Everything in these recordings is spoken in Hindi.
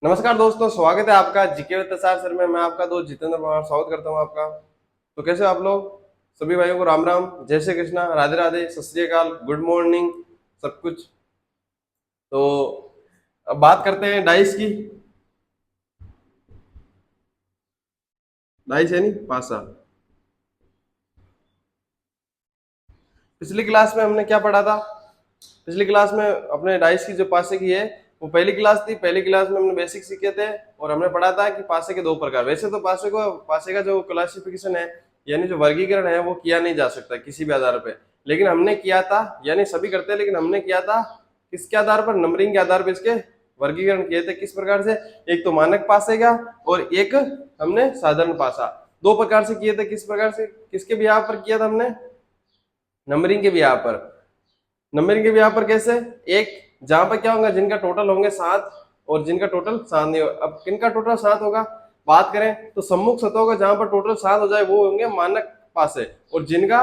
नमस्कार दोस्तों, स्वागत है आपका जीके विद तुषार सर में। मैं आपका दोस्त जितेंद्र पवार स्वागत करता हूं आपका। तो कैसे हो आप लोग? सभी भाइयों को राम राम, जय श्री कृष्णा, राधे राधे, सत श्री अकाल, गुड मॉर्निंग, सब कुछ। तो अब बात करते हैं डाइस की। डाइस है नहीं पासा। पिछली क्लास में हमने क्या पढ़ा था? पिछली क्लास में अपने डाइस की जो पासे की है वो पहली क्लास थी। पहली क्लास में हमने बेसिक सीखे थे और हमने पढ़ा था कि पासे के दो प्रकार। वैसे तो पासे का जो क्लासिफिकेशन है यानी जो वर्गीकरण है वो किया नहीं जा सकता किसी भी आधार पे, लेकिन हमने किया था। यानी सभी करते हैं लेकिन हमने किया था किसके आधार पर? नंबरिंग के आधार पर इसके वर्गीकरण किए थे। किस प्रकार से? एक तो मानक पासे का और एक हमने साधारण पासा, दो प्रकार से किए थे। किस प्रकार से, किसके भी यहाँ पर किया था हमने? नंबरिंग के भी यहाँ पर। नंबरिंग के भी यहाँ पर कैसे? एक जहां पर क्या होगा, जिनका टोटल होंगे 7 और जिनका टोटल 7 नहीं होगा। अब किनका टोटल 7 होगा बात करें तो सम्मुख सतहों का जहां पर टोटल 7 हो जाए वो होंगे मानक पासे, और जिनका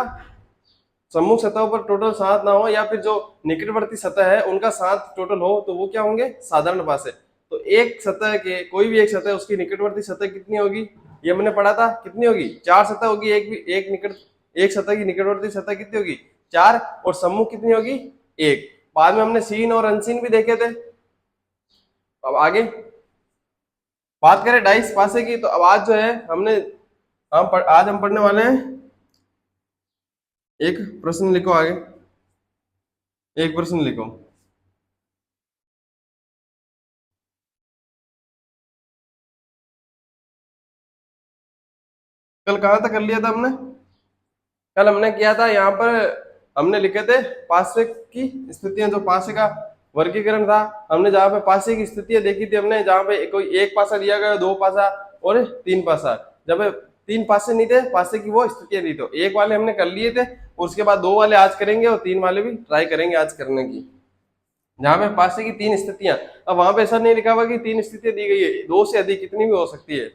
सम्मुख सतहों पर टोटल 7 ना हो या फिर जो निकटवर्ती सतह है उनका 7 टोटल हो तो वो क्या होंगे? साधारण पासे। तो एक सतह के, कोई भी एक सतह, उसकी निकटवर्ती सतह कितनी होगी ये हमने पढ़ा था। कितनी होगी? 4 सतह होगी। एक सतह की निकटवर्ती सतह कितनी होगी? 4। और सम्मुख कितनी होगी? 1। बाद में हमने सीन और अनसीन भी देखे थे। अब आगे बात करें डाइस पासे की, तो अब आज जो है आज हम पढ़ने वाले हैं। एक प्रश्न लिखो आगे, एक प्रश्न लिखो। कल कहाँ तक कर लिया था हमने? कल हमने किया था यहाँ पर, हमने लिखे थे पासे की स्थितियां। जो पासे का वर्गीकरण था, हमने जहाँ पे पासे की स्थितियां देखी थी हमने, जहाँ पे कोई एक पासा दिया गया, दो पासा और तीन पासा। जब तीन पासे नहीं थे पासे की वो स्थितियां दी, तो एक वाले हमने कर लिए थे और उसके बाद दो वाले आज करेंगे और तीन वाले भी ट्राई करेंगे आज करने की, जहाँ पे पासे की तीन स्थितियां। अब वहां पे ऐसा नहीं लिखा हुआ कि तीन स्थितियां दी गई है, दो से अधिक कितनी भी हो सकती है।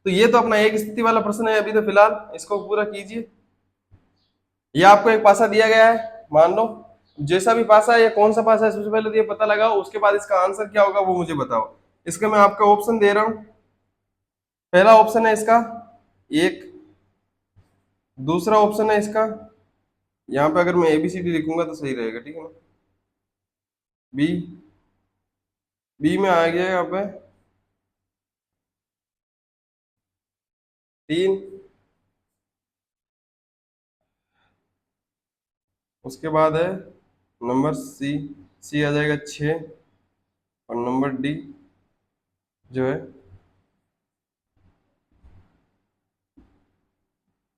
तो ये तो अपना एक स्थिति वाला प्रश्न है अभी तो फिलहाल, इसको पूरा कीजिए। ये आपको एक पासा दिया गया है, मान लो जैसा भी पासा है या कौन सा पासा है सबसे पहले तो ये पता लगाओ, उसके बाद इसका आंसर क्या होगा वो मुझे बताओ। इसका मैं आपका ऑप्शन दे रहा हूं। पहला ऑप्शन है इसका एक, दूसरा ऑप्शन है इसका, यहाँ पे अगर मैं एबीसीडी लिखूंगा तो सही रहेगा, ठीक है ना? बी, बी में आ गया यहाँ पे 3। उसके बाद है नंबर सी, सी आ जाएगा 6। और नंबर डी जो है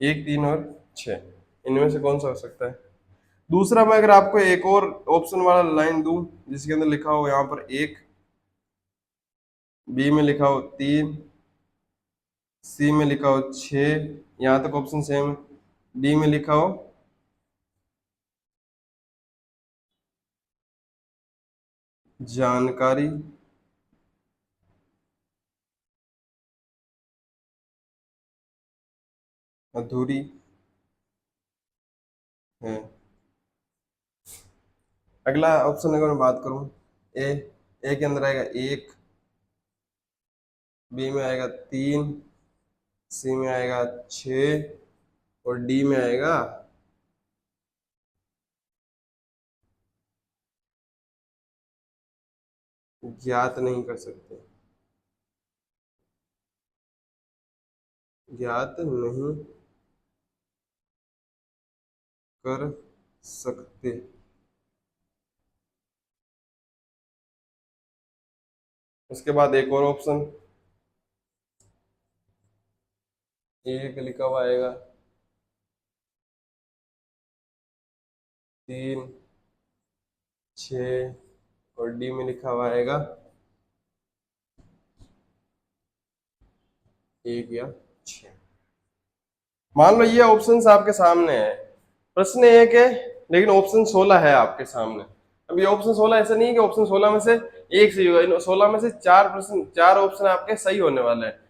1, 3 और 6। इनमें से कौन सा हो सकता है? दूसरा मैं अगर आपको एक और ऑप्शन वाला लाइन दूं जिसके अंदर लिखा हो यहाँ पर 1, बी में लिखा हो 3, सी में लिखा हो 6, यहाँ तक ऑप्शन सेम है। डी में लिखा हो जानकारी अधूरी है। अगला ऑप्शन अगर मैं बात करूं, ए, ए के अंदर आएगा 1, बी में आएगा 3, सी में आएगा 6 और डी में आएगा ज्ञात नहीं कर सकते, ज्ञात नहीं कर सकते। उसके बाद एक और ऑप्शन एक लिखा हुआ आएगा 3, 6 और डी में लिखा हुआ आएगा 1 या 6। मान लो ये ऑप्शंस आपके सामने है, प्रश्न एक है लेकिन ऑप्शन 16 है आपके सामने। अब ये ऑप्शन 16 ऐसा नहीं है कि ऑप्शन 16 में से एक सही होगा, इन 16 में से चार प्रश्न, चार ऑप्शन आपके सही होने वाले हैं।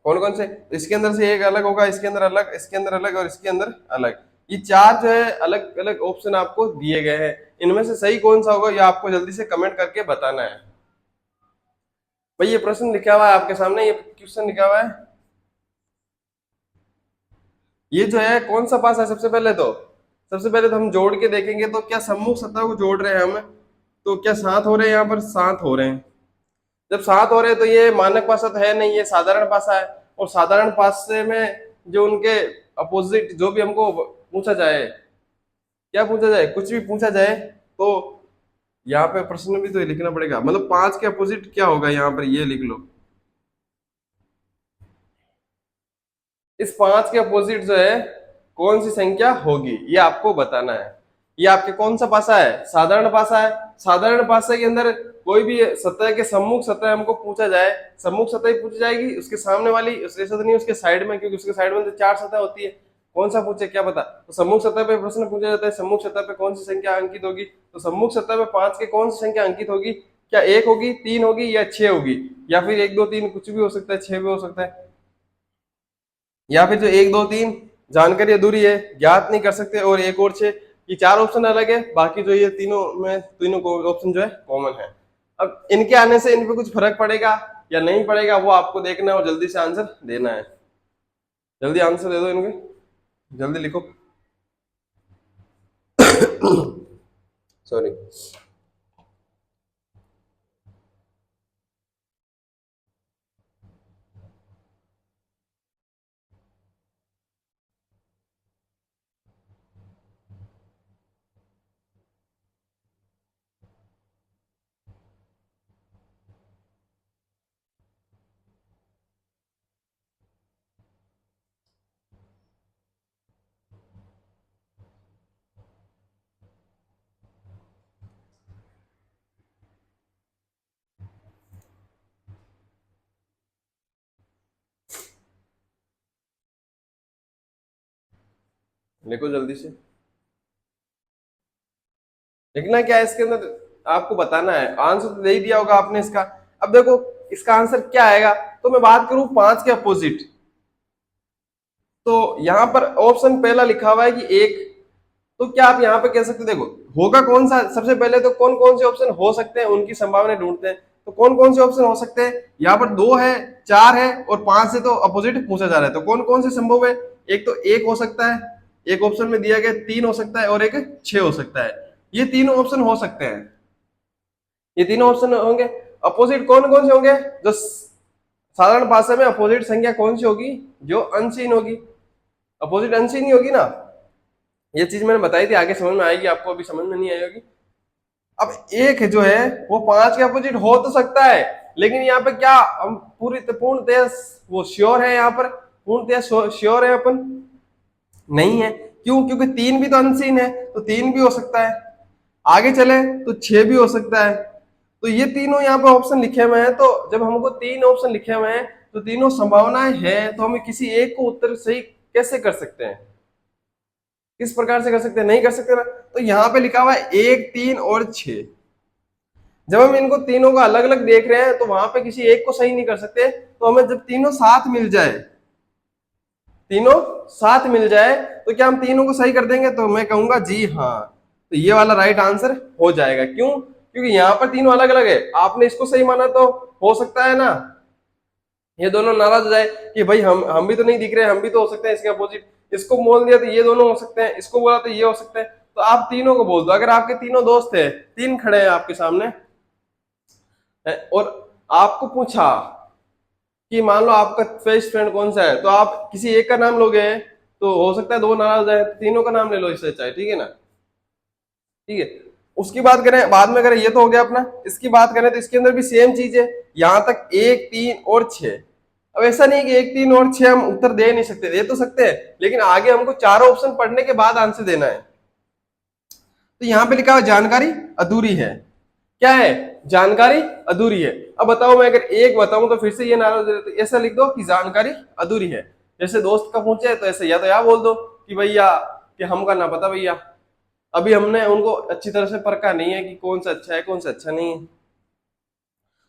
कौन कौन से? इसके अंदर से एक अलग होगा, इसके अंदर अलग, इसके अंदर अलग और इसके अंदर अलग। ये चार जो है अलग अलग ऑप्शन आपको दिए गए हैं, इनमें से सही कौन सा होगा ये आपको जल्दी से कमेंट करके बताना है। भाई ये प्रश्न लिखा हुआ है आपके सामने, ये क्वेश्चन लिखा हुआ है, ये जो है कौन सा पासा है? सबसे पहले तो हम जोड़ के देखेंगे, तो क्या सम्मुख सतह को जोड़ रहे हैं हम, तो क्या 7 हो रहे हैं? यहाँ पर 7 हो रहे हैं। जब 7 हो रहे हैं तो ये मानक पासा तो है नहीं, ये साधारण पासा है। और साधारण पासे में जो उनके अपोजिट जो भी हमको पूछा जाए, क्या पूछा जाए, कुछ भी पूछा जाए, तो यहाँ पे प्रश्न भी तो ये लिखना पड़ेगा। मतलब 5 के अपोजिट क्या होगा, यहाँ पर ये लिख लो। इस 5 के अपोजिट जो है कौन सी संख्या होगी, ये आपको बताना है। ये आपके कौन सा पासा है? साधारण पासा है। साधारण पासा के अंदर कोई भी सतह के सम्मुख सतह हमको पूछा जाए, सम्मुख सतह ही पूछी जाएगी, उसके सामने वाली उसके सतह नहीं, उसके साइड में, क्योंकि उसके साइड में तो 4 सतह होती है। कौन सा पूछे क्या पता। तो सम्मुख सतह पे प्रश्न पूछा जाता है, सम्मुख सतह पे कौन सी संख्या अंकित होगी, तो सम्मुख सतह पे 5 के कौन सी संख्या अंकित होगी? क्या 1 होगी, 3 होगी या 6 होगी, या फिर 1 2 3 कुछ भी हो सकता है, 6 भी हो सकता है। या फिर जो 1 2 3 जानकारी अधूरी है, ज्ञात नहीं कर सकते, और 1 और 6, ये 4 ऑप्शन अलग है, बाकी जो ये तीनों में तीनों ऑप्शन जो है कॉमन है। अब इनके आने से इन पे कुछ फर्क पड़ेगा या नहीं पड़ेगा, वो आपको देखना है और जल्दी से आंसर देना है। जल्दी आंसर दे दो इनके, जल्दी लिखो। सॉरी। लिखो जल्दी से। लिखना क्या है इसके अंदर, आपको बताना है। आंसर तो दे ही दिया होगा आपने इसका। अब देखो इसका आंसर क्या आएगा, तो मैं बात करूं 5 के अपोजिट, तो यहां पर ऑप्शन पहला लिखा हुआ है कि 1, तो क्या आप यहाँ पे कह सकते, देखो होगा कौन सा, सबसे पहले तो कौन कौन से ऑप्शन हो सकते हैं उनकी संभावना ढूंढते हैं। तो कौन कौन से ऑप्शन हो सकते हैं, यहाँ पर 2 है, 4 है और 5 से तो अपोजिट पूछा जा रहा है, तो कौन कौन से संभव है? एक तो 1 हो सकता है, एक ऑप्शन में दिया गया 3 हो सकता है, और एक 6 हो सकता है। ये तीनों ऑप्शन हो सकते हैं, ये तीनों ऑप्शन होंगे। अपोजिट कौन कौन से होंगे? जो साधारण भाषा में अपोजिट संख्या कौन सी होगी? जो अनसीन होगी। अपोजिट अनसीन ही होगी ना, ये चीज मैंने बताई थी, आगे समझ में आएगी आपको, अभी समझ में नहीं आई होगी। अब एक जो है वो 5 के अपोजिट हो तो सकता है, लेकिन यहाँ पे क्या हम पूर्णतः वो श्योर है, यहाँ पर पूर्णतः श्योर है अपन नहीं है। क्यों? क्योंकि 3 भी तो अनसीन है, तो 3 भी हो सकता है। आगे चले तो 6 भी हो सकता है। तो ये तीनों यहाँ पे ऑप्शन लिखे हुए हैं, तो जब हमको 3 ऑप्शन लिखे हुए हैं तो तीनों संभावनाएं हैं, तो हमें किसी एक को उत्तर सही कैसे कर सकते हैं, किस प्रकार से कर सकते हैं? नहीं कर सकते ना। तो यहाँ पे लिखा हुआ है 1 3 और 6, जब हम इनको तीनों को अलग अलग देख रहे हैं तो वहां पे किसी एक को सही नहीं कर सकते। तो हमें जब तीनों साथ मिल जाए, तीनों साथ मिल जाए, तो क्या हम तीनों को सही कर देंगे? तो मैं कहूंगा जी हाँ, तो ये वाला राइट आंसर हो जाएगा। क्यों? क्योंकि यहाँ पर तीनों अलग अलग है, आपने इसको सही माना तो हो सकता है ना ये दोनों नाराज हो जाए कि भाई हम भी तो नहीं दिख रहे, हम भी तो हो सकते हैं इसके अपोजिट। इसको बोल दिया तो ये दोनों हो सकते हैं, इसको बोला तो ये हो सकते हैं, तो आप तीनों को बोल दो। अगर आपके तीनों दोस्त है, 3 खड़े हैं आपके सामने, और आपको पूछा कि मान लो आपका बेस्ट फ्रेंड कौन सा है, तो आप किसी एक का नाम लोगे, तो हो सकता है 2 नाराज हो जाए, तो तीनों का नाम ले लो इससे अच्छा है, ठीक है ना? ठीक है। उसकी बात करें बाद में, करें ये तो हो गया अपना। इसकी बात करें तो इसके अंदर भी सेम चीज है, यहां तक 1 3 और 6। अब ऐसा नहीं कि 1 3 और 6 हम उत्तर दे नहीं सकते, दे तो सकते हैं, लेकिन आगे हमको चारों ऑप्शन पढ़ने के बाद आंसर देना है। तो यहाँ पे लिखा हुआ जानकारी अधूरी है। क्या है? जानकारी अधूरी है। अब बताओ मैं अगर एक बताऊं तो फिर से ये नाराज हो जाते, ऐसा लिख दो कि जानकारी अधूरी है। जैसे दोस्त का पूछे तो ऐसे या तो या बोल दो कि भैया कि हमका ना पता भैया, अभी हमने उनको अच्छी तरह से परखा नहीं है कि कौन सा अच्छा है कौन सा अच्छा नहीं है।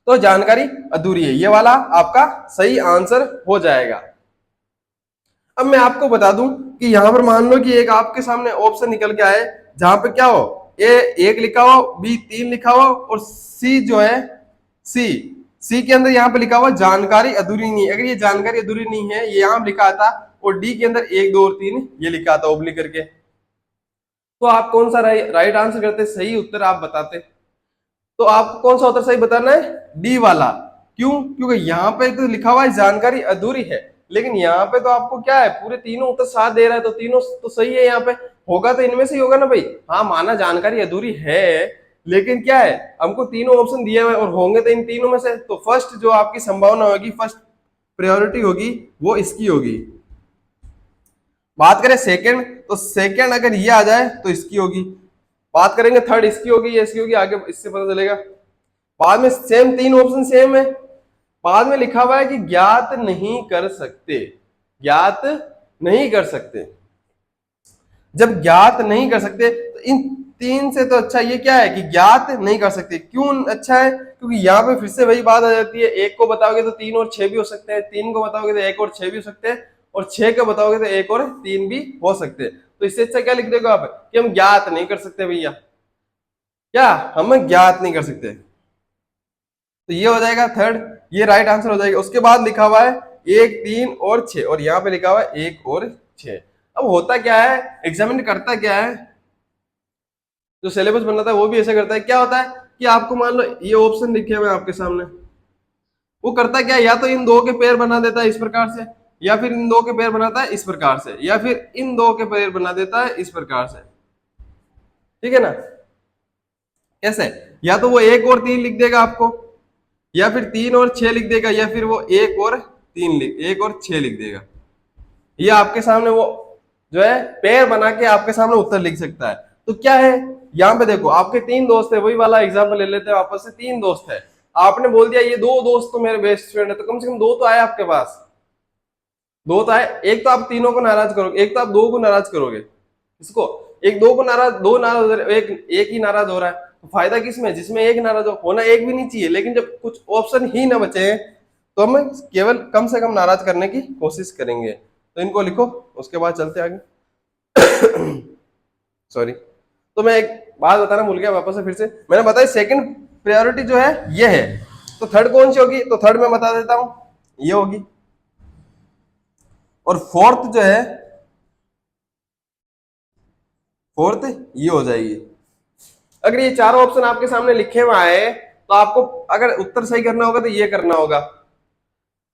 तो जानकारी अधूरी है, ये वाला आपका सही आंसर हो जाएगा। अब मैं आपको बता दूं कि यहां पर मान लो कि एक आपके सामने ऑप्शन निकल के आए जहां पे क्या हो, ए 1 लिखा हो, बी 3 लिखा हो, और सी जो है सी सी के अंदर यहाँ पे लिखा हुआ जानकारी अधूरी नहीं है, अगर ये जानकारी अधूरी नहीं है ये यहाँ लिखा था, और डी के अंदर 1 2 और 3 ये लिखा था ओब्लिक करके, तो आप कौन सा राइट आंसर करते, सही उत्तर आप बताते। तो आपको कौन सा उत्तर सही बताना है, डी वाला। क्यों, क्योंकि यहाँ पे तो लिखा हुआ है जानकारी अधूरी है, लेकिन यहाँ पे तो आपको क्या है, पूरे तीनों उत्तर साथ दे रहा है, तो तीनों तो सही है। यहाँ पे होगा तो इनमें से ही होगा ना भाई। हाँ माना जानकारी अधूरी है, लेकिन क्या है, हमको तीनों ऑप्शन दिए हुए और होंगे तो इन तीनों में से, तो फर्स्ट जो आपकी संभावना होगी, फर्स्ट प्रायोरिटी होगी, वो इसकी होगी। बात करें सेकंड, तो सेकंड अगर ये आ जाए तो इसकी होगी। बात करेंगे थर्ड, इसकी होगी, ये इसकी होगी, आगे इससे पता चलेगा। बाद में सेम, तीन ऑप्शन सेम है। बाद में लिखा हुआ है कि ज्ञात नहीं कर सकते, ज्ञात नहीं कर सकते। जब ज्ञात नहीं कर सकते तो इन तीन से तो अच्छा ये क्या है कि ज्ञात नहीं कर सकते। क्यों अच्छा है, क्योंकि यहाँ पे फिर से वही बात आ जाती है, एक को बताओगे तो 3 और 6 भी हो सकते हैं, 3 को बताओगे तो 1 और 6 भी हो सकते हैं, और 6 को बताओगे तो 1 और 3 भी हो सकते हैं। तो इससे अच्छा क्या लिख देगा आप कि हम ज्ञात नहीं कर सकते भैया, क्या हम ज्ञात नहीं कर सकते। तो ये हो जाएगा थर्ड, ये राइट आंसर हो जाएगा। उसके बाद लिखा हुआ है 1 3 और 6, और यहाँ पे लिखा हुआ है 1 और 6। अब होता क्या है, एग्जामिनर करता क्या है, जो सिलेबस बनाता है वो भी ऐसा करता है। क्या होता है कि आपको मान लो ये ऑप्शन लिखे हुए आपके सामने, वो करता क्या है, या तो इन दो के पेयर बना देता है इस प्रकार से, या फिर इन दो के पेयर बनाता है इस प्रकार से, या फिर इन दो के पेयर बना देता है इस प्रकार से। ठीक है ना, कैसे, या तो वो 1 और 3 लिख देगा आपको, या फिर 3 और 6 लिख देगा, या फिर वो 1 और 1 और 6 लिख देगा। ये आपके सामने वो जो है पेयर बना के आपके सामने उत्तर लिख सकता है। तो क्या है, यहाँ पे देखो आपके 3 दोस्त है, वही वाला एग्जाम्पल ले लेते हैं वापस से। 3 दोस्त है, आपने बोल दिया ये 2 दोस्त तो मेरे बेस्ट फ्रेंड है, तो कम से कम 2 तो आए आपके पास, 2 तो आए। एक तो आप तीनों को नाराज करोगे, एक तो आप 2 को नाराज करोगे। इसको एक 2 को नाराज, 2 नाराज हो रहे, एक ही नाराज हो रहा है, तो फायदा किसमें, जिसमें एक नाराज होना एक भी नहीं चाहिए, लेकिन जब कुछ ऑप्शन ही ना बचे तो हम केवल कम से कम नाराज करने की कोशिश करेंगे। तो इनको लिखो, उसके बाद चलते आगे। सॉरी, तो मैं एक बात बताना भूल गया वापस से, फिर से मैंने बताया सेकंड प्रायोरिटी जो है ये है, तो थर्ड कौन सी होगी, तो थर्ड मैं बता देता हूं, ये होगी। और फोर्थ जो है, फोर्थ ये हो जाएगी। अगर ये चारों ऑप्शन आपके सामने लिखे हुए आए तो आपको अगर उत्तर सही करना होगा तो ये करना होगा।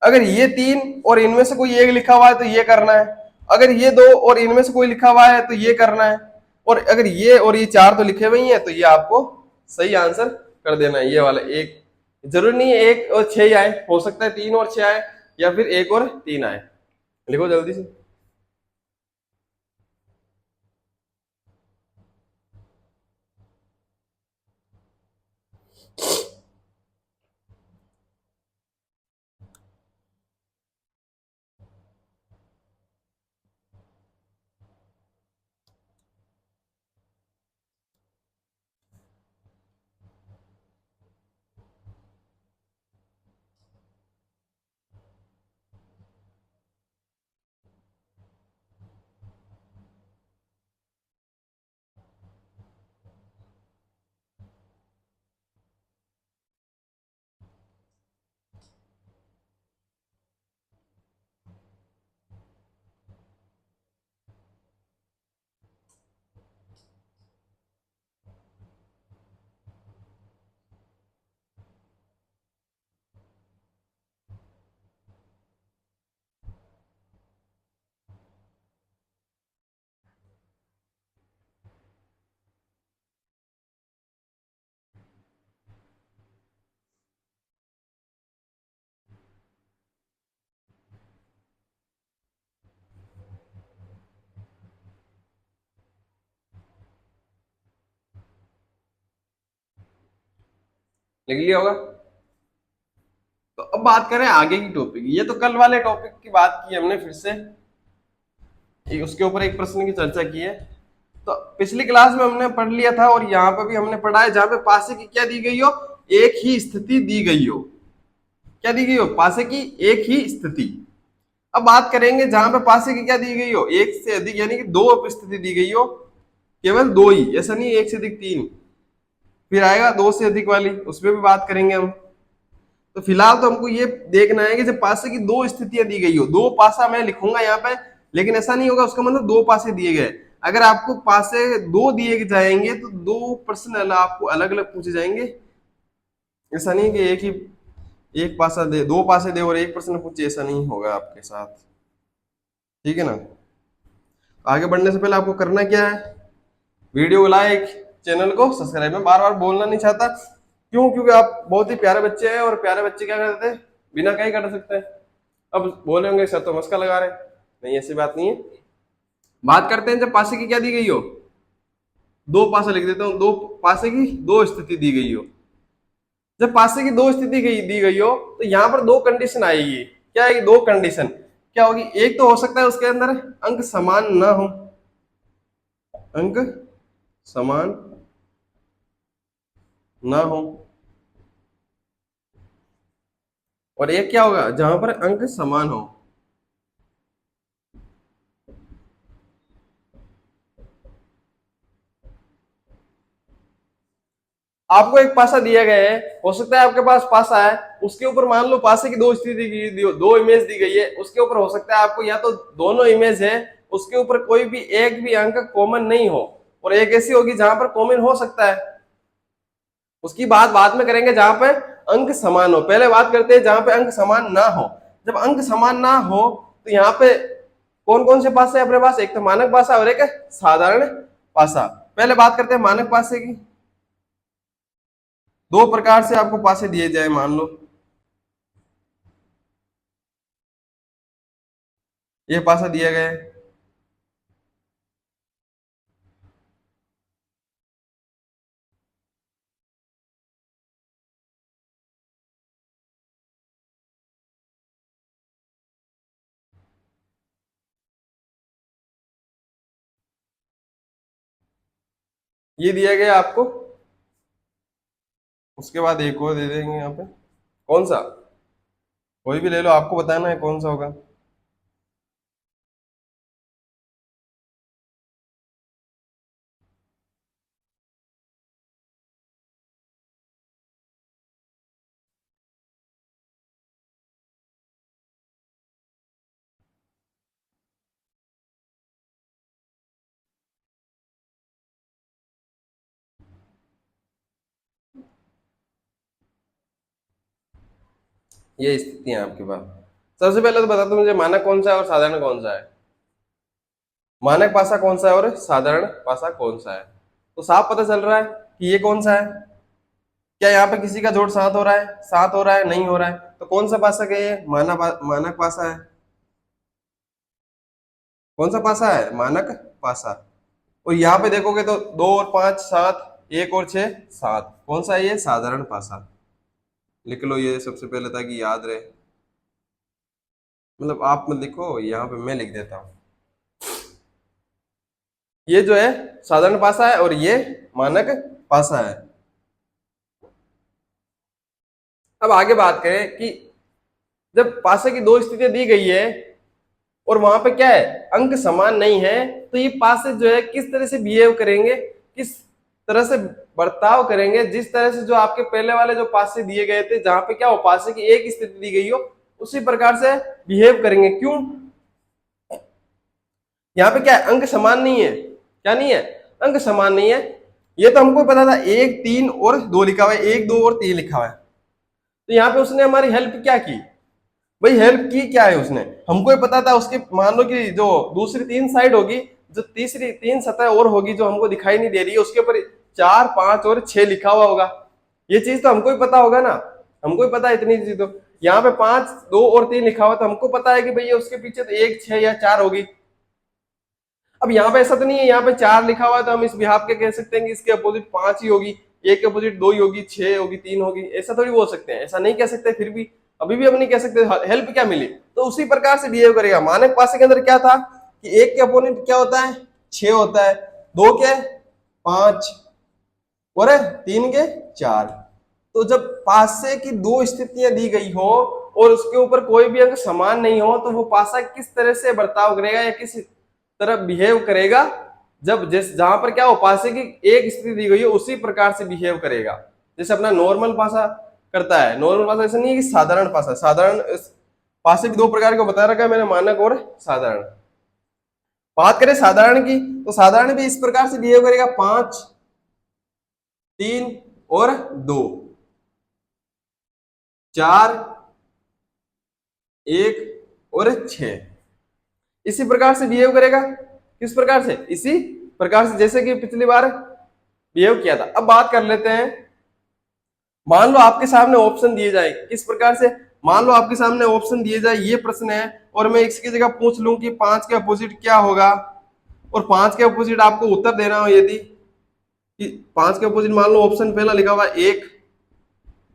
अगर ये 3 और इनमें से कोई एक लिखा हुआ है तो ये करना है, अगर ये 2 और इनमें से कोई लिखा हुआ है तो ये करना है, और अगर ये और ये 4 तो लिखे हुए ही है तो ये आपको सही आंसर कर देना है। ये वाला एक, जरूरी नहीं है 1 और 6 आए, हो सकता है 3 और 6 आए, या फिर 1 और 3 आए। लिखो जल्दी से। लिख लिया होगा। तो अब बात करें आगे की टॉपिक, ये तो कल वाले टॉपिक की बात की हमने, फिर से उसके ऊपर एक प्रश्न की चर्चा की है। तो पिछली क्लास में हमने पढ़ लिया था, और यहाँ पे भी हमने पढ़ा है, जहां पे पासे की क्या दी गई हो, एक ही स्थिति दी गई हो। क्या दी गई हो, पासे की एक ही स्थिति। अब बात करेंगे जहां पे पासे की क्या दी गई हो, एक से अधिक, यानी कि 2 स्थिति दी गई हो, केवल 2 ही, ऐसा नहीं 1 से अधिक 3। फिर आएगा 2 से अधिक वाली, उसमें भी बात करेंगे हम। तो फिलहाल तो हमको ये देखना है कि जब पासे की दो स्थितियां दी गई हो, दो पासा मैं लिखूंगा यहाँ पे, लेकिन ऐसा नहीं होगा, उसका मतलब दो पासे दिए गए। अगर आपको पासे दो दिए जाएंगे तो दो प्रश्न आपको अलग अलग पूछे जाएंगे। ऐसा नहीं कि एक पासा दे, दो पासे दे और एक प्रश्न पूछे, ऐसा नहीं होगा आपके साथ। ठीक है ना। आगे बढ़ने से पहले आपको करना क्या है, वीडियो को लाइक, चैनल को सब्सक्राइब। मैं बार बार बोलना नहीं चाहता, क्यों? क्योंकि आप बहुत ही प्यारे बच्चे हैं, और प्यारे बच्चे क्या करते हैं, बिना कहीं कर सकते हैं। अब बोले होंगे सर तो मस्का लगा रहे हैं, नहीं ऐसी बात नहीं है। बात करते हैं जब पासे की क्या दी गई हो, दो पासा लिख देता हूं, दो पासे की दो स्थिति दी गई हो। जब पासे की दो स्थिति दी गई हो तो यहाँ पर दो कंडीशन आएगी। क्या आएगी? दो कंडीशन क्या होगी? एक तो हो सकता है उसके अंदर अंक समान ना हो, अंक समान ना हो, और एक क्या होगा जहां पर अंक समान हो। आपको एक पासा दिया गया है, हो सकता है आपके पास पासा है, उसके ऊपर मान लो पासे की दो स्थिति दो इमेज दी गई है, उसके ऊपर हो सकता है आपको या तो दोनों इमेज है, उसके ऊपर कोई भी एक भी अंक कॉमन नहीं हो, और एक ऐसी होगी जहां पर कॉमन हो सकता है। उसकी बात बाद में करेंगे जहां पे अंक समान हो। पहले बात करते हैं जहां पे अंक समान ना हो। जब अंक समान ना हो तो यहाँ पे कौन कौन से पासे अपने पास? एक तो मानक पासा और एक साधारण पासा। पहले बात करते हैं मानक पासे की। दो प्रकार से आपको पासे दिए जाए, मान लो ये पासा दिया गया है, ये दिया गया आपको। उसके बाद एक और दे देंगे यहाँ पे, कौन सा? कोई भी ले लो, आपको बताना है कौन सा होगा। ये स्थिति है आपके पास। सबसे पहले तो बता दो मुझे, मानक कौन सा है और साधारण कौन सा है? मानक पासा कौन सा है और साधारण पासा कौन सा है? तो साफ पता चल रहा है कि ये कौन सा है। क्या यहाँ पे किसी का जोड़ सात हो रहा है? सात हो रहा है? नहीं हो रहा है। तो कौन सा पासा का ये मानक पासा है? कौन सा पासा है? मानक पासा। और यहाँ पे देखोगे तो दो और पांच सात, एक और छह सात, कौन सा है ये? साधारण पासा। लिख लो ये सबसे पहले ताकि याद रहे। मतलब आप मत लिखो, यहाँ पे मैं लिख देता हूँ। ये जो है साधारण पासा है और ये मानक पासा है। अब आगे बात करें कि जब पासे की दो स्थितियां दी गई है और वहां पे क्या है, अंक समान नहीं है, तो ये पासे जो है किस तरह से बिहेव करेंगे, किस तरह से बर्ताव करेंगे, जिस तरह से जो आपके पहले वाले जो पासे दिए गए थे जहां पे क्या हो, पासे की एक स्थिति दी गई हो, उसी प्रकार से बिहेव करेंगे। क्यों? यहाँ पे क्या है, अंक समान नहीं है। क्या नहीं है? अंक समान नहीं है। ये तो हमको पता था, एक तीन और दो लिखा हुआ है, एक दो और तीन लिखा हुआ है। तो यहाँ पे उसने हमारी हेल्प क्या की भाई? हेल्प की क्या है उसने? हमको ये पता था उसकी, मान लो कि जो दूसरी तीन साइड होगी, जो तीसरी तीन सतह और होगी जो हमको दिखाई नहीं दे रही है, उसके ऊपर चार पांच और छह लिखा हुआ होगा। ये चीज तो हमको ही पता होगा ना, हमको ही पता है इतनी चीज। तो यहाँ पे पांच दो और तीन लिखा हुआ, तो हमको पता है कि भाई ये उसके पीछे तो एक छह या चार होगी। अब यहाँ पे ऐसा तो नहीं है, यहाँ पे चार लिखा हुआ है तो हम इस बिहाफ के कह सकते हैं कि इसके अपोजिट पांच ही होगी, एक के अपोजिट दो ही होगी, छह होगी, तीन होगी, ऐसा थोड़ी बोल सकते हैं। ऐसा नहीं कह सकते, फिर भी अभी भी हम नहीं कह सकते। हेल्प क्या मिली? तो उसी प्रकार से बिहेव करेगा। मानक पासे के अंदर क्या था कि एक के अपोनेंट क्या होता है? छह होता है, दो के पांच और तीन के चार। तो जब पासे की दो स्थितियां दी गई हो और उसके ऊपर कोई भी अंक समान नहीं हो, तो वो पासा किस तरह से बर्ताव करेगा या किस तरह बिहेव करेगा? जब जिस जहां पर क्या हो, पासे की एक स्थिति दी गई हो उसी प्रकार से बिहेव करेगा। जैसे अपना नॉर्मल पासा करता है। नॉर्मल पासा ऐसा नहीं है कि साधारण पासा, साधारण पासे भी दो प्रकार के बता रखा है मैंने, मानक और साधारण। बात करें साधारण की, तो साधारण भी इस प्रकार से बिहेव करेगा, 5 3 और 2, 4 1 और 6, इसी प्रकार से बिहेव करेगा। किस प्रकार से? इसी प्रकार से जैसे कि पिछली बार बिहेव किया था। अब बात कर लेते हैं, मान लो आपके सामने ऑप्शन दिए जाए, किस प्रकार से? मान लो आपके सामने ऑप्शन दिए जाए, ये प्रश्न है और मैं इसकी जगह पूछ लूं कि 5 के अपोजिट क्या होगा, और 5 के अपोजिट आपको उत्तर देना हो, यदि कि 5 के अपोजिट मान लो ऑप्शन पहला लिखा हुआ है 1,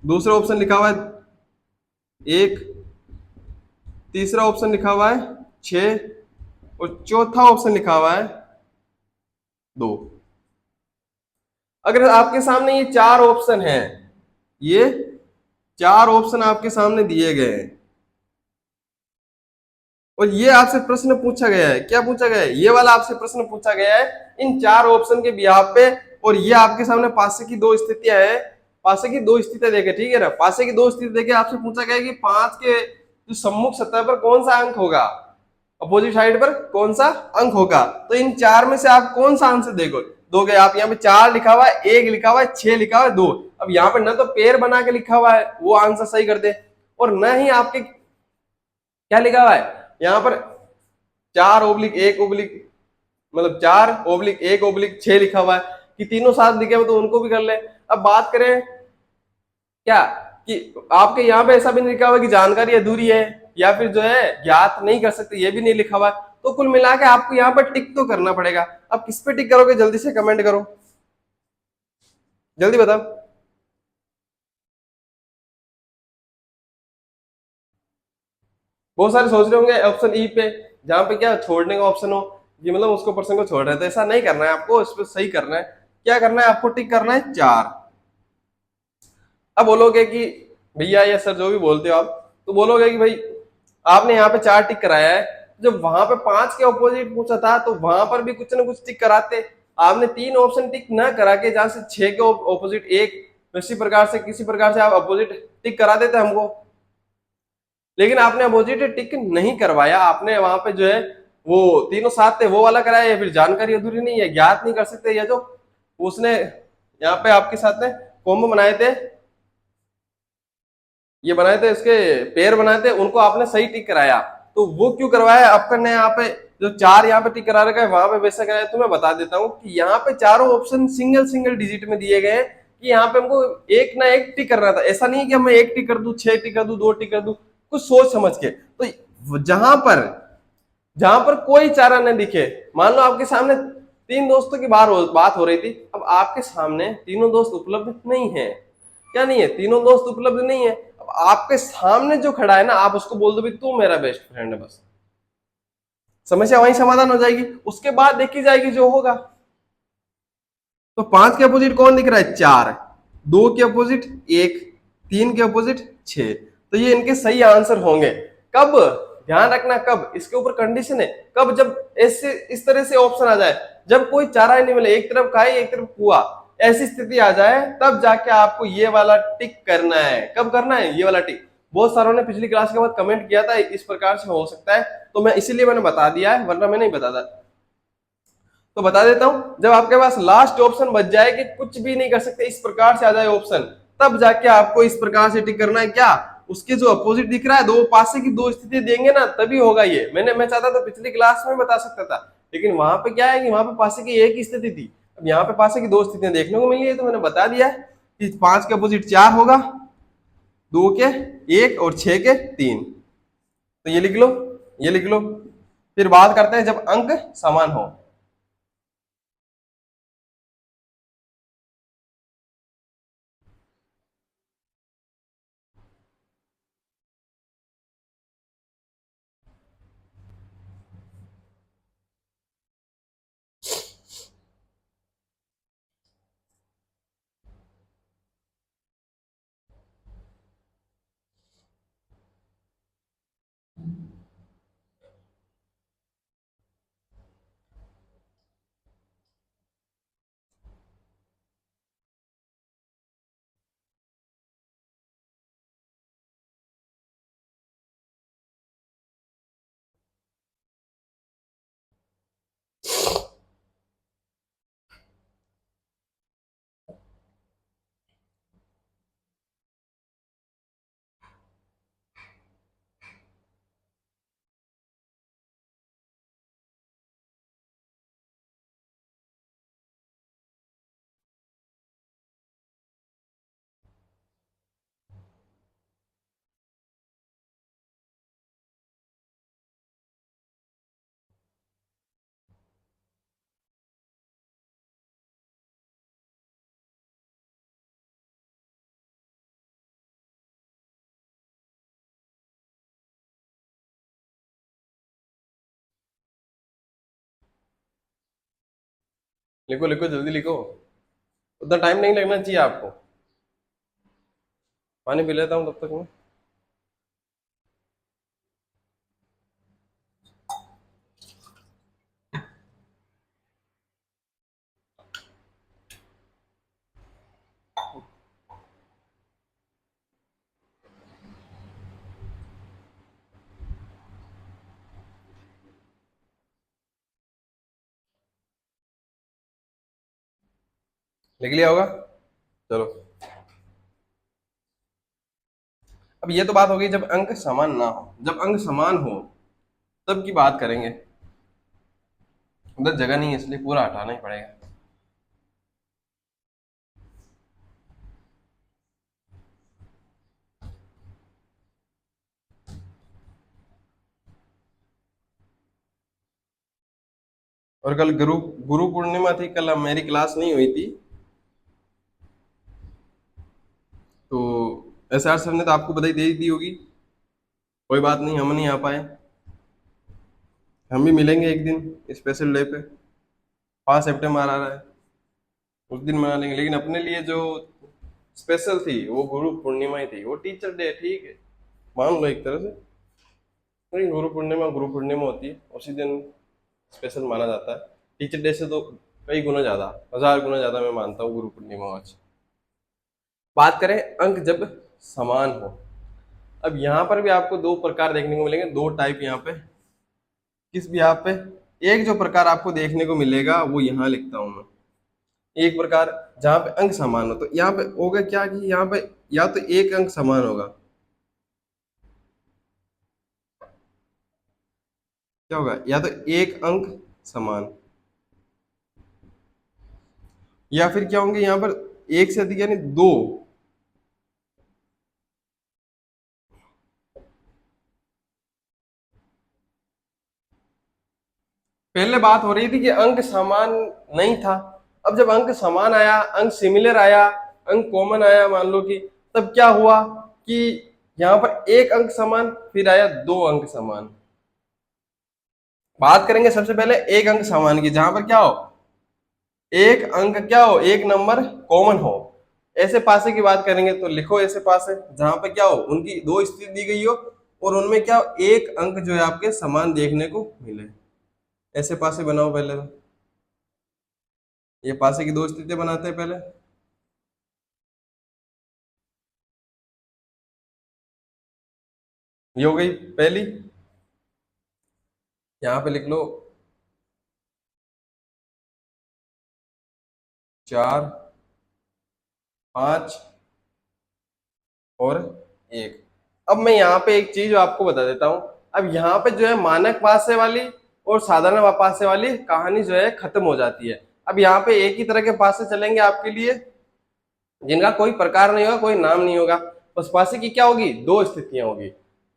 दूसरा ऑप्शन लिखा हुआ है 1, तीसरा ऑप्शन लिखा हुआ है 6 और चौथा ऑप्शन लिखा हुआ है 2। अगर आपके सामने ये चार ऑप्शन हैं, ये चार ऑप्शन आपके सामने दिए गए हैं और ये आपसे प्रश्न पूछा गया है, क्या पूछा गया है? ये वाला आपसे प्रश्न पूछा गया है इन चार ऑप्शन के बिहाफ पे, और ये आपके सामने पासे की दो स्थितियां हैं, पासे की दो स्थितियां देखे, ठीक है ना, पासे की दो स्थिति देखे आपसे पूछा गया है कि 5 के जो सम्मुख सतह पर कौन सा अंक होगा, अपोजिट साइड पर कौन सा अंक होगा, तो इन चार में से आप कौन सा आंसर दोगे? आप यहाँ पे 4 लिखा हुआ है, 1 लिखा हुआ है, 6 लिखा हुआ है, 2। अब यहाँ पे ना तो पेयर बना के लिखा हुआ है वो आंसर सही कर दे, और न ही आपके क्या लिखा हुआ है यहाँ पर 4/1 मतलब 4/1/6 लिखा हुआ है कि तीनों साथ लिखे हुए, तो उनको भी कर ले। अब बात करें क्या कि आपके यहाँ पे ऐसा भी नहीं लिखा हुआ कि जानकारी अधूरी है या फिर जो है ज्ञात नहीं कर सकते, ये भी नहीं लिखा हुआ है, तो कुल मिला के आपको यहाँ पर टिक तो करना पड़ेगा। अब किस पे टिक करोगे? जल्दी से कमेंट करो, जल्दी बताओ। बहुत सारे सोच रहे होंगे ऑप्शन ई पे, जहां पे क्या छोड़ने का ऑप्शन हो, कि मतलब उसको पर्सन को छोड़ रहे हैं, तो ऐसा नहीं करना है आपको, इस पे सही करना है। क्या करना है आपको? टिक करना है 4। अब बोलोगे कि भैया या सर जो भी बोलते हो आप, तो बोलोगे कि भाई आपने यहाँ पे 4 टिक कराया है, जब वहां पे 5 के ऑपोजिट पूछा था तो वहां पर भी कुछ ना कुछ टिक कराते। आपने 3 ऑप्शन टिक ना करा के जहां से 6 के ऑपोजिट 1, इसी प्रकार से किसी प्रकार से आप अपोजिट टिक करा देते हमको, लेकिन आपने अपोजिट टिक नहीं करवाया, आपने वहां पे जो है वो तीनों साथ थे वो वाला कराया, या फिर जानकारी अधूरी नहीं है, ज्ञात नहीं कर सकते, या जो उसने यहाँ पे आपके साथ में कॉम्बो बनाए थे, ये बनाए थे, इसके पेयर बनाए थे, उनको आपने सही टिक कराया। तो वो क्यों करवाया आपका ने यहाँ पे जो 4 यहाँ पे टिक करा रखा है, वहां पे वैसा कराया? तो मैं बता देता हूँ कि यहाँ पे चारों ऑप्शन सिंगल सिंगल डिजिट में दिए गए हैं, कि यहाँ पे हमको एक ना एक टिक करना था। ऐसा नहीं है कि मैं 1 टिक कर दूं, 6 टिक कर दूं, 2 टिक कर दूं, कुछ सोच समझ के। तो जहां पर कोई चारा न दिखे, मान लो आपके सामने 3 दोस्तों की बात हो रही थी, अब आपके सामने तीनों दोस्त उपलब्ध नहीं है, क्या नहीं है? तीनों दोस्त उपलब्ध नहीं है। अब आपके सामने जो खड़ा है ना, आप उसको बोल दो भी तू मेरा बेस्ट फ्रेंड है, बस समस्या वहीं समाधान हो जाएगी, उसके बाद देखी जाएगी जो होगा। तो 5 के अपोजिट कौन दिख रहा है? 4, 2 के अपोजिट 1, 3 के अपोजिट 6, तो ये इनके सही आंसर होंगे। कब? ध्यान रखना, कब? इसके ऊपर कंडीशन है, कब? जब ऐसे इस तरह से ऑप्शन आ जाए, जब कोई चारा ही नहीं मिले, एक तरफ खाई एक तरफ कुआ, ऐसी स्थिति आ जाए, तब जाके आपको ये वाला टिक करना है। कब करना है ये वाला टिक? बहुत सारों ने पिछली क्लास के बाद कमेंट किया था इस प्रकार से हो सकता है, तो मैं इसीलिए मैंने बता दिया है, वरना मैं नहीं बताता। तो बता देता हूं, जब आपके पास लास्ट ऑप्शन बच जाए कि कुछ भी नहीं कर सकते, इस प्रकार से आ जाए ऑप्शन, तब जाके आपको इस प्रकार से टिक करना है। क्या? उसके जो अपोजिट दिख रहा है, दो पासे की दो स्थिति देंगे ना, तभी होगा ये। मैं चाहता था पिछली क्लास में बता सकता था, लेकिन वहां पे क्या है कि वहां पे पासे की एक ही स्थिति थी, अब यहाँ पे पासे की दो स्थितियां देखने को मिली है, तो मैंने बता दिया कि 5 के अपोजिट 4 होगा, 2 के 1 और 6 के 3। तो ये लिख लो, ये लिख लो। फिर बात करते हैं जब अंक समान हो। लिखो लिखो, जल्दी लिखो। उतना टाइम नहीं लगना चाहिए आपको। पानी पी लेता हूँ तब तक मैं। लिख लिया होगा। चलो, अब ये तो बात हो गई जब अंक समान ना हो। जब अंक समान हो तब की बात करेंगे। उधर जगह नहीं है इसलिए पूरा हटाना ही पड़ेगा। और कल गुरु गुरु पूर्णिमा थी, कल मेरी क्लास नहीं हुई थी। तो एस आर सर ने तो आपको बधाई दे ही दी होगी। कोई बात नहीं, हम नहीं आ पाए। हम भी मिलेंगे एक दिन स्पेशल डे पे। 5 सितंबर आ रहा है, उस दिन मना लेंगे। लेकिन अपने लिए जो स्पेशल थी वो गुरु पूर्णिमा ही थी। वो टीचर डे ठीक है, मान लो एक तरह से। लेकिन गुरु पूर्णिमा होती है उसी दिन, स्पेशल माना जाता है। टीचर डे से तो कई गुना ज्यादा, 1000 गुना ज्यादा मैं मानता हूँ गुरु पूर्णिमा आज। बात करें अंक जब समान हो। अब यहाँ पर भी आपको दो प्रकार देखने को मिलेंगे, दो टाइप यहाँ पे। किस भी यहाँ पे एक जो प्रकार आपको देखने को मिलेगा वो यहाँ लिखता हूं मैं। एक प्रकार जहाँ पे अंक समान हो, तो यहाँ पे होगा क्या कि यहाँ पे या तो एक अंक समान होगा। क्या होगा? या तो एक अंक समान, या फिर क्या होंगे यहाँ पर एक से अधिक यानी दो। पहले बात हो रही थी कि अंक समान नहीं था। अब जब अंक समान आया, अंक सिमिलर आया, अंक कॉमन आया मान लो कि, तब क्या हुआ कि यहाँ पर एक अंक समान, फिर आया दो अंक समान। बात करेंगे सबसे पहले एक अंक समान की, जहां पर क्या हो, एक अंक क्या हो, एक नंबर कॉमन हो। ऐसे पासे की बात करेंगे तो लिखो ऐसे पासे जहां पर क्या हो, उनकी दो स्थिति दी गई हो और उनमें क्या हो, एक अंक जो है आपके समान देखने को मिले। ऐसे पासे बनाओ पहले तो। ये पासे की दो स्थितियां बनाते हैं पहले। ये हो गई पहली। यहाँ पे लिख लो 4, 5 और 1। अब मैं यहाँ पे एक चीज आपको बता देता हूँ। अब यहाँ पे जो है मानक पासे वाली और साधारण पासे वाली कहानी जो है खत्म हो जाती है। अब यहाँ पे एक ही तरह के पासे चलेंगे आपके लिए, जिनका कोई प्रकार नहीं होगा, कोई नाम नहीं होगा। उस पासे की क्या होगी, दो स्थितियां होगी।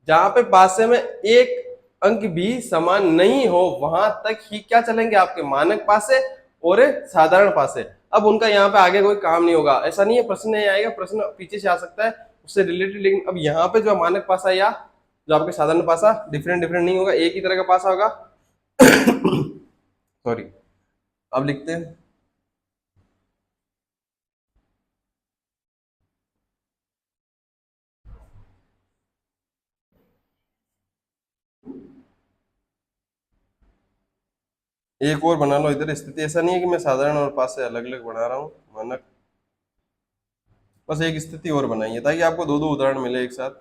जहां पे पासे में एक अंक भी समान नहीं हो वहां तक ही क्या चलेंगे आपके मानक पासे और साधारण पासे। अब उनका यहाँ पे आगे कोई काम नहीं होगा। ऐसा नहीं है प्रश्न नहीं आएगा, प्रश्न पीछे से आ सकता है उससे रिलेटेड, लेकिन अब यहाँ पे जो मानक पासा या जो आपके साधारण पासा डिफरेंट डिफरेंट नहीं होगा, एक ही तरह का पासा होगा। सॉरी, अब लिखते हैं। एक और बना लो इधर स्थिति। ऐसा नहीं है कि मैं साधारण और पासे अलग अलग बना रहा हूँ, मानक। बस एक स्थिति और बनाइए ताकि आपको दो दो उदाहरण मिले एक साथ।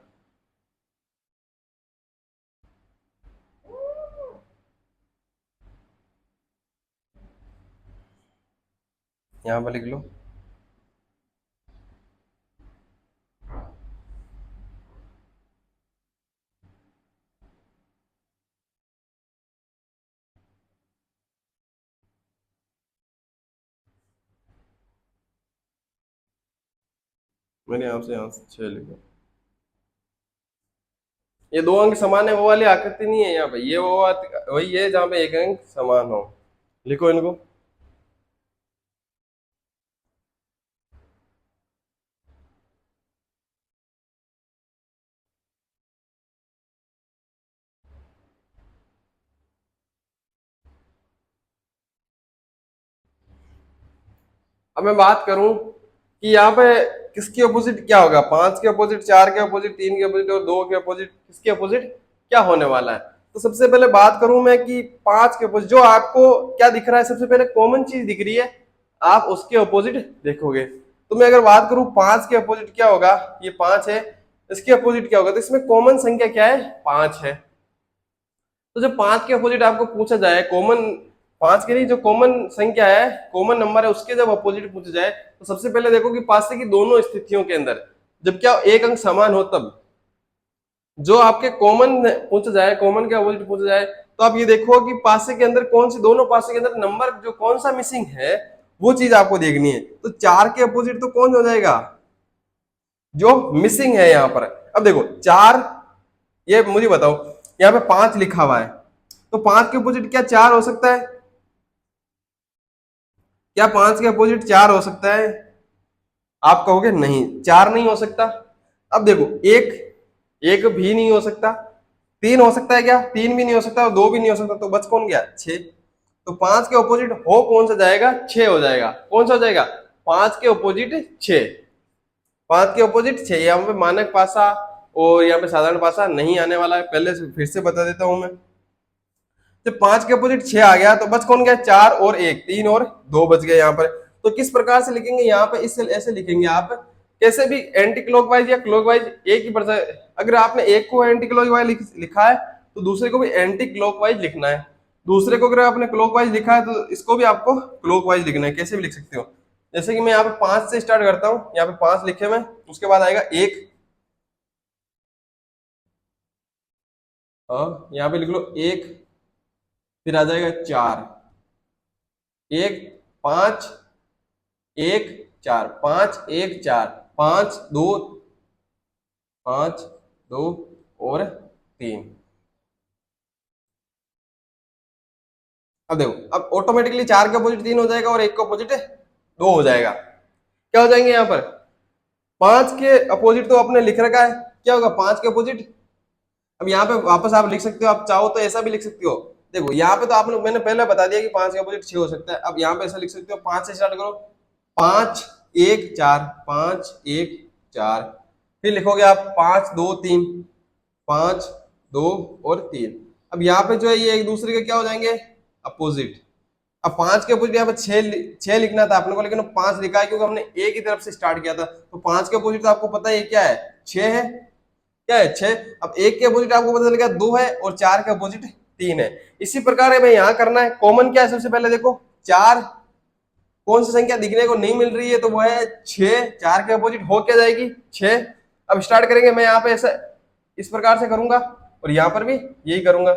यहाँ पर लिख लो। मैंने आपसे यहाँ से 6 लिखा। ये दो अंक समान है वो वाली आकृति नहीं है यहाँ पे, ये वो वही है जहाँ पे एक अंक समान हो। लिखो इनको। अब मैं बात करूं कि यहाँ पे किसकी अपोजिट क्या होगा, 5 के अपोजिट, 4 के अपोजिट, 3 के अपोजिट और 2 के अपोजिट, किसके अपोजिट क्या होने वाला है। तो सबसे पहले बात करूं मैं कि 5 के अपोजिट जो आपको क्या दिख रहा है, सबसे पहले कॉमन चीज दिख रही है, आप उसके अपोजिट देखोगे। तो मैं अगर बात करूं 5 के अपोजिट क्या होगा, ये 5 है, इसके अपोजिट क्या होगा, तो इसमें कॉमन संख्या क्या है, 5 है। तो जब 5 के अपोजिट आपको पूछा जाए, कॉमन 5 के लिए जो कॉमन संख्या है, कॉमन नंबर है, उसके जब अपोजिट पूछा जाए तो सबसे पहले देखो कि पासे की दोनों स्थितियों के अंदर जब क्या एक अंक समान हो तब जो आपके कॉमन पूछा जाए, कॉमन के अपोजिट पूछा जाए, तो आप ये देखो कि पासे के अंदर कौन सी, दोनों पासे के अंदर नंबर जो कौन सा मिसिंग है वो चीज आपको देखनी है। तो 4 के अपोजिट तो कौन हो जाएगा, जो मिसिंग है यहाँ पर। अब देखो 4, ये मुझे बताओ, यहाँ पे 5 लिखा हुआ है, तो 5 के अपोजिट क्या 4 हो सकता है, क्या 5 के अपोजिट 4 हो सकता है, आप कहोगे नहीं 4 नहीं हो सकता। अब देखो एक, एक भी नहीं हो सकता, 3 हो सकता है क्या, 3 भी नहीं हो सकता और 2 भी नहीं हो सकता, तो बच कौन गया 6। तो 5 के अपोजिट हो कौन सा जाएगा, 6 हो जाएगा। कौन सा हो जाएगा, 5 के अपोजिट 6। 5 के अपोजिट 6, यहाँ पे मानक पासा और यहाँ पे साधारण पासा नहीं आने वाला है, पहले से फिर से बता देता हूं मैं। जब 5 के अपोजिट 6 आ गया तो बच कौन गया, 4 और 1, 3 और 2 बच गए यहाँ पर। तो किस प्रकार से लिखेंगे यहाँ पे, इस ऐसे लिखेंगे आप, कैसे भी एंटी क्लॉकवाइज या क्लॉकवाइज एक ही पड़ता है। अगर आपने एक को एंटी क्लॉकवाइज लिखा है तो दूसरे को भी एंटी क्लॉकवाइज लिखना है, दूसरे को अगर आपने क्लॉकवाइज लिखा है तो इसको भी आपको क्लॉकवाइज लिखना है, कैसे भी लिख सकते हो। जैसे कि मैं यहाँ पे 5 से स्टार्ट करता हूँ, यहाँ पे 5 लिखे मैं, उसके बाद आएगा 1, और यहाँ पे लिख लो 1, फिर आ जाएगा 4, 1 5 1 4, 5 1 4, 5 2, 5 2 और 3। अब देखो, अब ऑटोमेटिकली 4 का अपोजिट 3 हो जाएगा और 1 का अपोजिट 2 हो जाएगा। क्या हो जाएंगे यहाँ पर, 5 के अपोजिट तो आपने लिख रखा है, क्या होगा 5 के अपोजिट। अब यहाँ पे वापस आप लिख सकते हो, आप चाहो तो ऐसा भी लिख सकते हो। देखो यहाँ पे तो आपने, मैंने पहले बता दिया कि 5 का अपोजिट 6 हो सकता है। अब यहाँ पे ऐसा लिख सकते हो, 5 से स्टार्ट करो, 5 1 4, 5 1 4, फिर लिखोगे आप 5 2 3, 5 2 और 3। अब यहाँ पे जो है ये एक दूसरे के क्या हो जाएंगे, अपोजिट। अब 5 के अपोजिट यहाँ पे 6 लिखना था अपने को, लेकिन 5 लिखा है क्योंकि हमने एक ही तरफ से स्टार्ट किया था। तो 5 के अपोजिट तो आपको पता है क्या है, 6 है, क्या है 6। अब एक के अपोजिट आपको पता चल गया 2 है, और 4 के अपोजिट 3 है। इसी प्रकार है यहाँ करना है, कॉमन क्या है, सबसे पहले देखो 4, कौन सी संख्या दिखने को नहीं मिल रही है, तो वो है 6, 4 के अपोजिट हो क्या जाएगी 6। अब स्टार्ट करेंगे, मैं यहाँ पे ऐसा इस प्रकार से करूंगा और यहाँ पर भी यही करूंगा,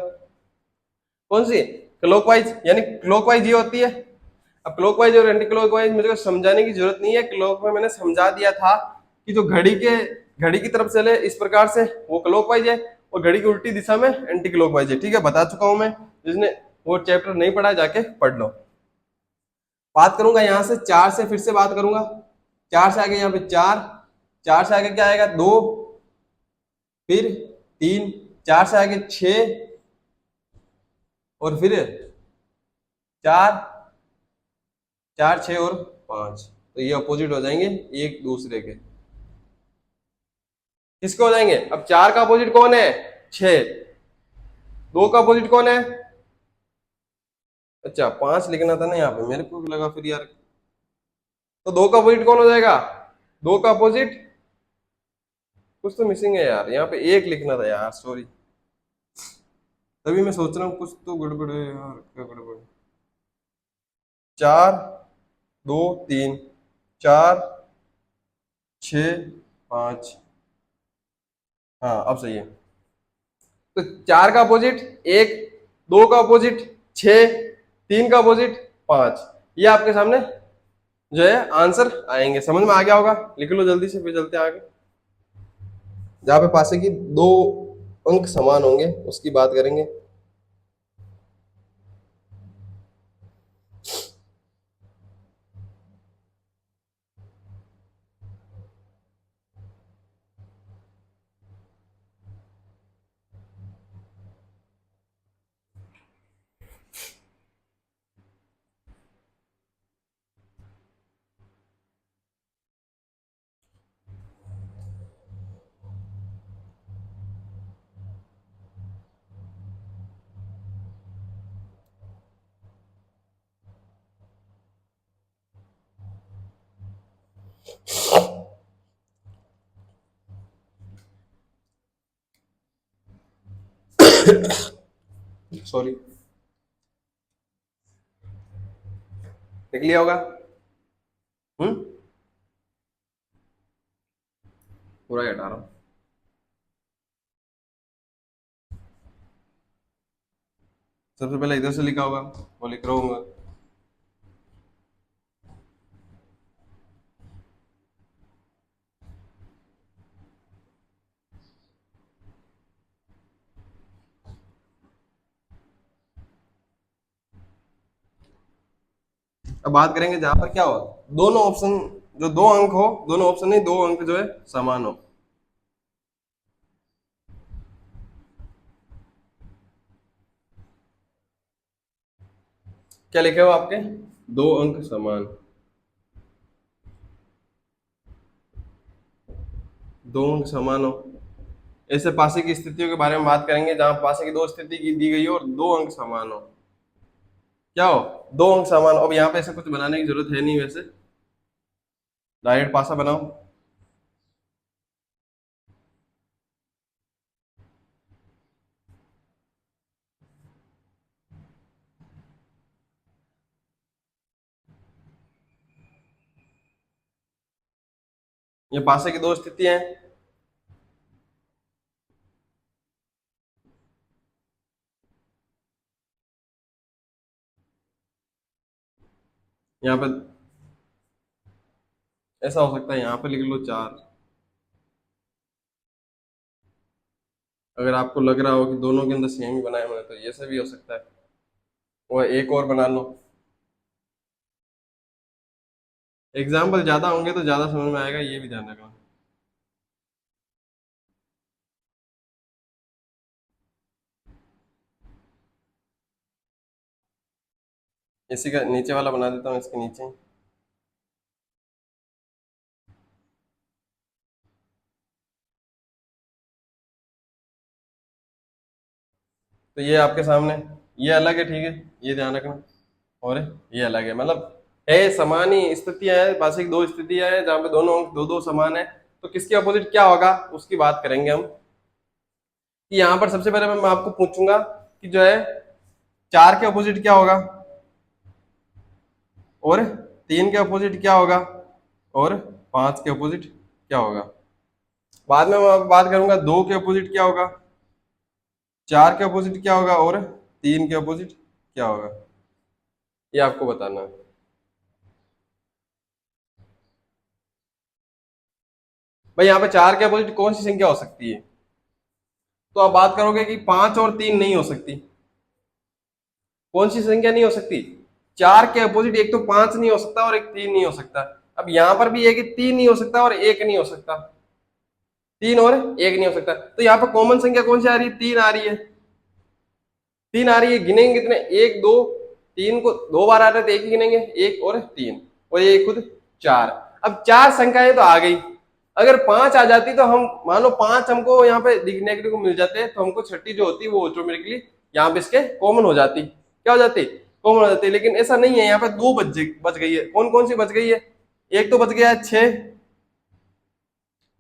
कौन सी, क्लॉकवाइज, यानी क्लॉकवाइज ये होती है। अब क्लॉकवाइज और एंटी क्लॉकवाइज मुझे को समझाने की जरूरत नहीं है, क्लॉक में मैंने समझा दिया था कि जो घड़ी की तरफ चले इस प्रकार से वो क्लॉकवाइज है, और घड़ी की उल्टी दिशा में एंटी क्लॉकवाइज है। ठीक है, बता चुका हूं मैं, जिसने वो चैप्टर नहीं पढ़ा जाके पढ़ लो। बात करूंगा यहाँ से 4 से, फिर से बात करूंगा, 4 से आगे यहाँ पे 4, 4 से आगे क्या आएगा 2, फिर 3, 4 से आगे 6, और फिर 4, 4 6 और 5। तो ये अपोजिट हो जाएंगे एक दूसरे के, किसके हो जाएंगे। अब 4 का अपोजिट कौन है, 6, 2 का अपोजिट कौन है, अच्छा 5 लिखना था ना यहाँ पे, मेरे को भी लगा फिर यार। तो 2 का अपोजिट कौन हो जाएगा, 2 का अपोजिट, कुछ तो मिसिंग है यार, यहाँ पे 1 लिखना था यार, सॉरी। तभी मैं सोच रहा हूँ कुछ तो गड़बड़ है यार, क्या गड़बड़। 4 2 3, 4 6 5, हाँ अब सही है। तो 4 का अपोजिट 1, 2 का अपोजिट 6, 3 का अपोजिट 5, ये आपके सामने जो है आंसर आएंगे। समझ में आ गया होगा, लिख लो जल्दी से, फिर चलते हैं आगे। जहाँ पे पासे की दो अंक समान होंगे उसकी बात करेंगे। सॉरी, देख लिया होगा। हम्म, पूरा ही हटा रहा हूँ। सबसे पहले इधर से लिखा होगा, वो लिख रहा हूँ। अब बात करेंगे जहां पर क्या हो, दोनों ऑप्शन, जो दो अंक हो, दोनों ऑप्शन नहीं, दो अंक जो है समान हो। क्या लिखे हो आपके, दो अंक समान, दो अंक समान हो। ऐसे पासे की स्थितियों के बारे में बात करेंगे जहां पासे की दो स्थिति की दी गई हो और दो अंक समान हो। क्या हो, दो अंक समान हो। अब यहाँ पे ऐसे कुछ बनाने की जरूरत है नहीं, वैसे डायरेक्ट पासा बनाओ। ये पासे की दो स्थितियां हैं। यहाँ पे ऐसा हो सकता है, यहाँ पे लिख लो चार। अगर आपको लग रहा हो कि दोनों के अंदर सेम ही बनाए हुए हैं तो ये से भी हो सकता है। वो एक और बना लो। एग्जाम्पल ज्यादा होंगे तो ज्यादा समझ में आएगा, ये भी ध्यान रखना। इसी का नीचे वाला बना देता हूँ, इसके नीचे। तो ये आपके सामने, ये अलग है, ठीक है, ये ध्यान रखना। और ये अलग है, मतलब है समान ही स्थितियां है, पास एक दो स्थितियां हैं जहाँ पे दोनों अंक दो दो समान है। तो किसके अपोजिट क्या होगा उसकी बात करेंगे हम। कि यहाँ पर सबसे पहले मैं आपको पूछूंगा कि जो है, चार के अपोजिट क्या होगा, और तीन के अपोजिट क्या होगा, और पांच के अपोजिट क्या होगा। बाद में मैं बात करूंगा दो के अपोजिट क्या होगा, चार के अपोजिट क्या होगा, और तीन के अपोजिट क्या होगा। ये आपको बताना है। भाई यहाँ पे चार के अपोजिट कौन सी संख्या हो सकती है, तो आप बात करोगे कि पांच और तीन नहीं हो सकती। कौन सी संख्या नहीं हो सकती, चार के अपोजिट एक तो पांच नहीं हो सकता और एक तीन नहीं हो सकता। अब यहां पर भी है कि तीन नहीं हो सकता और एक नहीं हो सकता, तीन और एक नहीं हो सकता। तो यहाँ पर कॉमन संख्या कौन सी आ रही है, तीन आ रही है। तीन आ रही है, गिनेंगे कितने, एक दो, तीन को दो बार आ रहे तो एक ही गिनेंगे, एक और तीन, और ये खुद चार। अब चार संख्याएं तो आ गई। अगर पांच आ जाती तो हम मान लो पांच हमको यहाँ पे दिखने को मिल जाते, तो हमको छठी जो होती वो ऑटोमेटिकली यहाँ पे इसके कॉमन हो जाती। क्या हो जाती, कॉमन हो जाती। लेकिन ऐसा नहीं है, यहाँ पे दो बच गई है। कौन कौन सी बच गई है, एक तो बच गया है छह,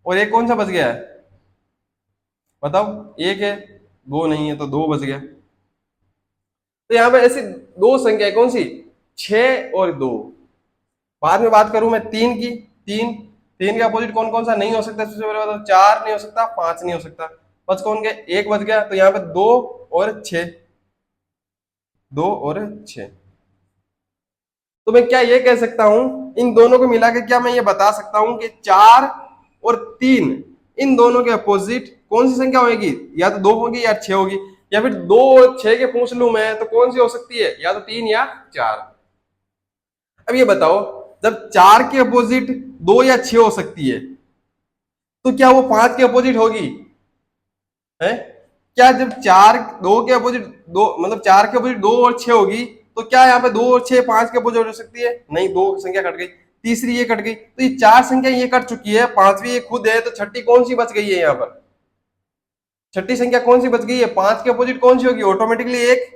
और एक कौन सा बच गया है बताओ, एक है, दो नहीं है तो दो बच गया। तो यहाँ पे ऐसी दो संख्या है, कौन सी, छह और दो। बाद में बात करूं मैं तीन की, तीन, तीन का अपोजिट कौन कौन सा नहीं हो सकता, सबसे पहले बताओ, चार नहीं हो सकता, पांच नहीं हो सकता, बच कौन गए, एक बच गया। तो यहाँ पे दो और छह, दो और छह। तो मैं क्या ये कह सकता हूं, इन दोनों को मिला के क्या मैं ये बता सकता हूं कि चार और तीन, इन दोनों के अपोजिट कौन सी संख्या होगी, या तो दो होगी या छह होगी। या फिर दो और छह के पूछ लूं मैं तो कौन सी हो सकती है, या तो तीन या चार। अब ये बताओ, जब चार के अपोजिट दो या छह हो सकती है, तो क्या वो पांच के अपोजिट होगी, है? क्या जब चार, दो के अपोजिट दो, मतलब चार के अपोजिट दो और छह होगी, तो क्या यहाँ पे दो और छह पांच के अपोजिट हो सकती है, नहीं, दो संख्या कट गई, तीसरी ये कट गई, तो ये चार संख्या ये कट चुकी है, पांचवी ये खुद है, तो छठी कौन सी बच गई है यहाँ पर, छठी संख्या कौन सी बच गई है, पांच के अपोजिट कौन सी होगी, ऑटोमेटिकली एक,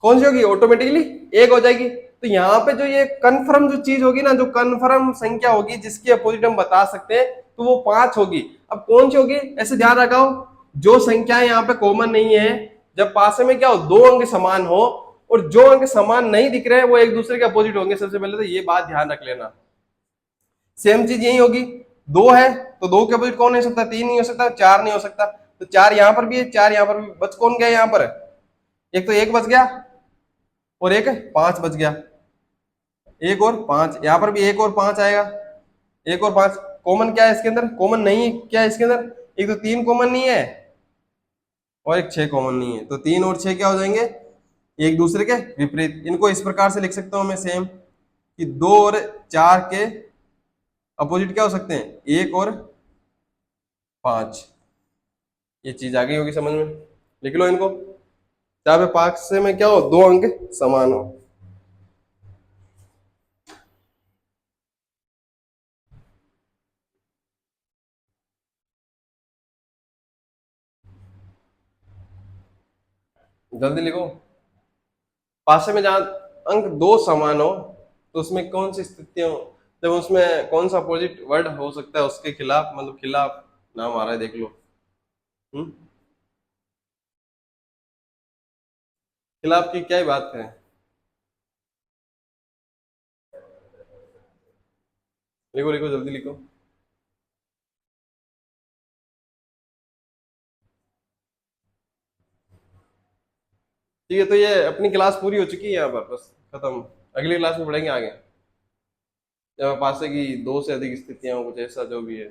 कौन सी होगी, ऑटोमेटिकली एक हो जाएगी। तो यहाँ पे जो ये कन्फर्म जो चीज होगी ना, जो कन्फर्म संख्या होगी जिसकी अपोजिट हम बता सकते हैं, तो वो पांच होगी। अब कौन सी होगी, ऐसे ध्यान रखाओ, जो संख्या यहाँ पे कॉमन नहीं है, जब पासे में क्या हो, दो अंक समान हो और जो अंक समान नहीं दिख रहे हैं वो एक दूसरे के अपोजिट होंगे। सबसे पहले तो ये बात ध्यान रख लेना। सेम चीज यही होगी, दो है तो दो के अपोजिट कौन नहीं हो सकता, तीन नहीं हो सकता, चार नहीं हो सकता, तो चार यहां पर भी है, चार यहां पर भी। बच कौन गया यहां पर, एक तो एक बच गया और एक पांच बच गया। एक और पांच, यहां पर भी एक और पांच आएगा, एक और पांच। कॉमन क्या है इसके अंदर, कॉमन नहीं है क्या है इसके अंदर, एक तो तीन कॉमन नहीं है और एक छह कॉमन नहीं है, तो तीन और छह क्या हो जाएंगे, एक दूसरे के विपरीत। इनको इस प्रकार से लिख सकता हूं मैं सेम, कि दो और चार के अपोजिट क्या हो सकते हैं, एक और पांच। ये चीज आ गई होगी समझ में, लिख लो इनको, जहां पे पांच से में क्या हो, दो अंक समान हो। जल्दी लिखो। पासे में जहां अंक दो समान हो तो उसमें कौन सी स्थितियां हो, जब उसमें कौन सा अपोजिट वर्ड हो सकता है उसके खिलाफ, मतलब खिलाफ नाम आ रहा है, देख लो। हम्म, खिलाफ की क्या ही बात है। लिखो लिखो जल्दी लिखो। ठीक है, तो ये अपनी क्लास पूरी हो चुकी है यहाँ पर, बस खत्म। अगली क्लास में पढ़ेंगे आगे, जब पासे की दो से अधिक स्थितियां हो, कुछ ऐसा जो भी है।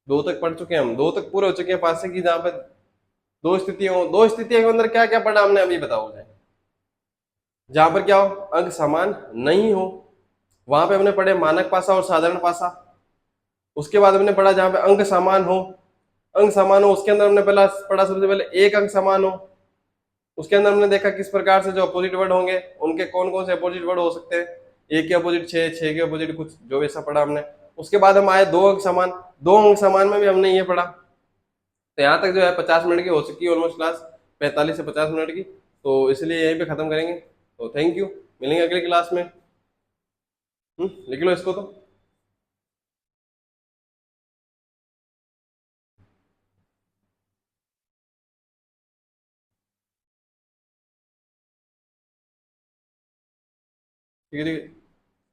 दो तक पढ़ चुके हैं हम, दो तक पूरे हो चुके हैं पासे की, जहाँ पे दो स्थितियां हो। दो स्थितियों के अंदर क्या क्या पढ़ा हमने अभी बताओ मुझे। जहां पर क्या हो, अंक समान नहीं हो, वहां पे हमने पढ़े मानक पासा और साधारण पासा। उसके बाद हमने पढ़ा जहां पे अंक समान हो, अंक समान हो उसके अंदर हमने पहला पढ़ा सबसे पहले एक अंक समान हो। उसके अंदर हमने देखा किस प्रकार से जो अपोजिट वर्ड होंगे उनके कौन कौन से अपोजिट वर्ड हो सकते हैं, एक के अपोजिट छह, छह के अपोजिट कुछ, जो ऐसा पढ़ा हमने। उसके बाद हम आए दो अंक समान, दो अंक समान में भी हमने ये पढ़ा। तो यहाँ तक जो है 50 मिनट की हो चुकी है ऑलमोस्ट क्लास, 45 से 50 मिनट की। तो इसलिए यहीं पे खत्म करेंगे। तो थैंक यू, मिलेंगे अगली क्लास में। लिख लो इसको तो। ठीक है ठीक है,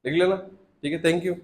लिख लेना। ठीक है, थैंक यू।